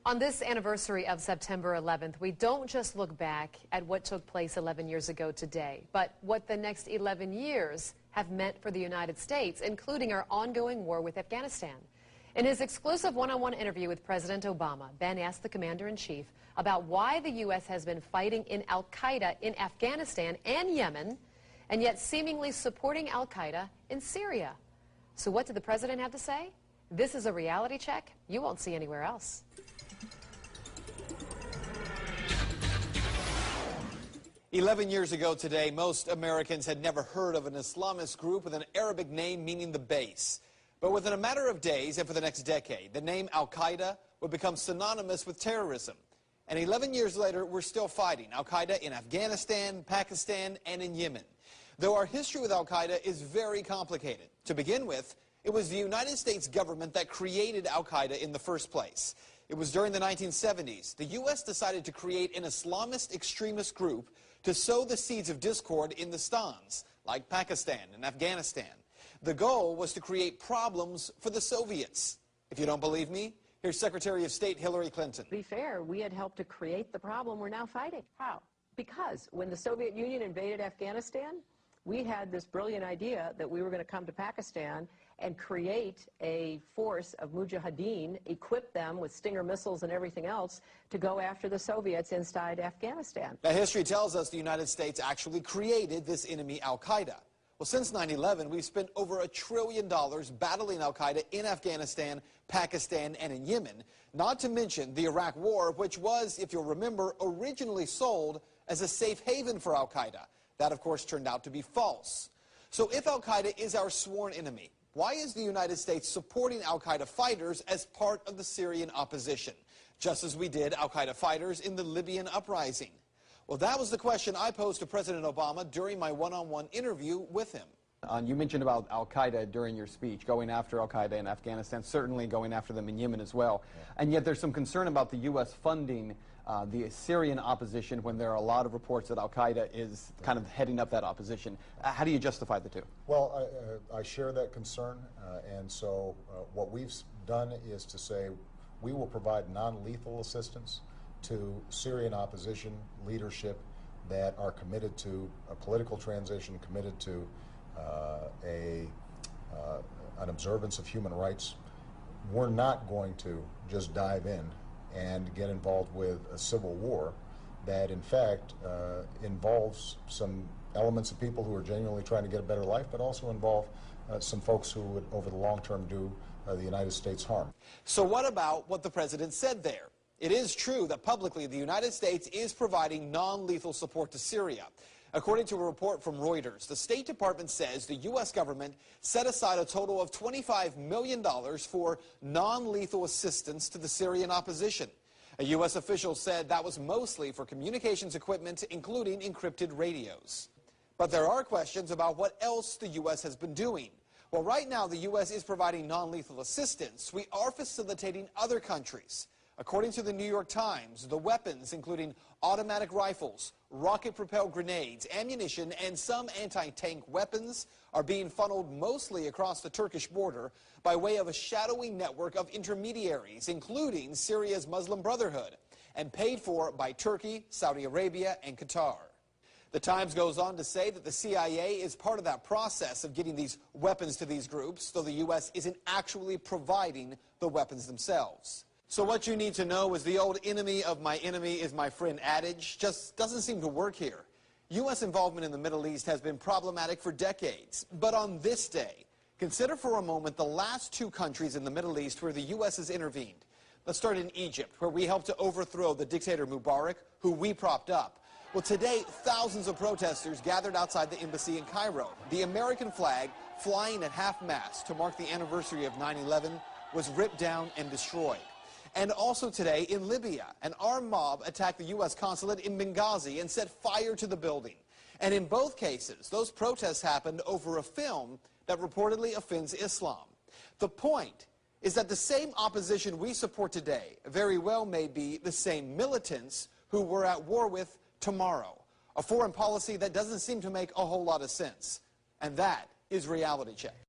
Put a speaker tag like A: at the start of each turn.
A: On this anniversary of September 11th, we don't just look back at what took place 11 years ago today, but what the next 11 years have meant for the United States, including our ongoing war with Afghanistan. In his exclusive one-on-one interview with President Obama, Ben asked the commander-in-chief about why the U.S. has been fighting in Al-Quaeda in Afghanistan and Yemen, and yet seemingly supporting Al-Quaeda in Syria. So what did the president have to say? This is a reality check you won't see anywhere else.
B: 11 years ago today, most Americans had never heard of an Islamist group with an Arabic name meaning the base. But within a matter of days and for the next decade, the name Al-Qaeda would become synonymous with terrorism. And 11 years later, we're still fighting Al-Qaeda in Afghanistan, Pakistan, and in Yemen. Though our history with Al-Qaeda is very complicated. To begin with, it was the United States government that created Al-Qaeda in the first place. It was during the 1970s. The U.S. decided to create an Islamist extremist group to sow the seeds of discord in the Stans, like Pakistan and Afghanistan. The goal was to create problems for the Soviets. If you don't believe me, here's Secretary of State Hillary Clinton.
C: To be fair, we had helped to create the problem we're now fighting. How? Because when the Soviet Union invaded Afghanistan, we had this brilliant idea that we were going to come to Pakistan and create a force of mujahideen, equip them with Stinger missiles and everything else to go after the Soviets inside Afghanistan.
B: Now, history tells us the United States actually created this enemy Al-Qaeda. Well, since 9/11, we've spent over $1 trillion battling Al-Qaeda in Afghanistan, Pakistan, and in Yemen, not to mention the Iraq War, which was, if you'll remember, originally sold as a safe haven for Al-Qaeda. That, of course, turned out to be false. So if Al-Qaeda is our sworn enemy, why is the United States supporting Al-Qaeda fighters as part of the Syrian opposition, just as we did Al-Qaeda fighters in the Libyan uprising? Well, that was the question I posed to President Obama during my one-on-one interview with him.
D: You mentioned about Al-Qaeda during your speech, going after Al-Qaeda in Afghanistan, certainly going after them in Yemen as well. Yeah. And yet there's some concern about the U.S. funding the Syrian opposition when there are a lot of reports that Al-Qaeda is kind of heading up that opposition. How do you justify the two?
E: Well, I share that concern, and so what we've done is to say we will provide non-lethal assistance to Syrian opposition leadership that are committed to a political transition, committed to an observance of human rights. We're not going to just dive in and get involved with a civil war that, in fact, involves some elements of people who are genuinely trying to get a better life, but also involve some folks who would, over the long term, do the United States harm.
B: So what about what the president said there? It is true that publicly the United States is providing non-lethal support to Syria. According to a report from Reuters, the State Department says the U.S. government set aside a total of $25 million for non-lethal assistance to the Syrian opposition. A U.S. official said that was mostly for communications equipment, including encrypted radios. But there are questions about what else the U.S. has been doing. Well, right now the U.S. is providing non-lethal assistance. We are facilitating other countries. According to the New York Times, the weapons, including automatic rifles, rocket-propelled grenades, ammunition, and some anti-tank weapons, are being funneled mostly across the Turkish border by way of a shadowy network of intermediaries, including Syria's Muslim Brotherhood, and paid for by Turkey, Saudi Arabia, and Qatar. The Times goes on to say that the CIA is part of that process of getting these weapons to these groups, though the U.S. isn't actually providing the weapons themselves. So what you need to know is the old enemy of my enemy is my friend adage just doesn't seem to work here. U.S. involvement in the Middle East has been problematic for decades. But on this day, consider for a moment the last two countries in the Middle East where the U.S. has intervened. Let's start in Egypt, where we helped to overthrow the dictator Mubarak, who we propped up. Well, today, thousands of protesters gathered outside the embassy in Cairo. The American flag, flying at half-mast to mark the anniversary of 9/11, was ripped down and destroyed. And also today in Libya, an armed mob attacked the U.S. consulate in Benghazi and set fire to the building. And in both cases, those protests happened over a film that reportedly offends Islam. The point is that the same opposition we support today very well may be the same militants who we're at war with tomorrow. A foreign policy that doesn't seem to make a whole lot of sense. And that is Reality Check.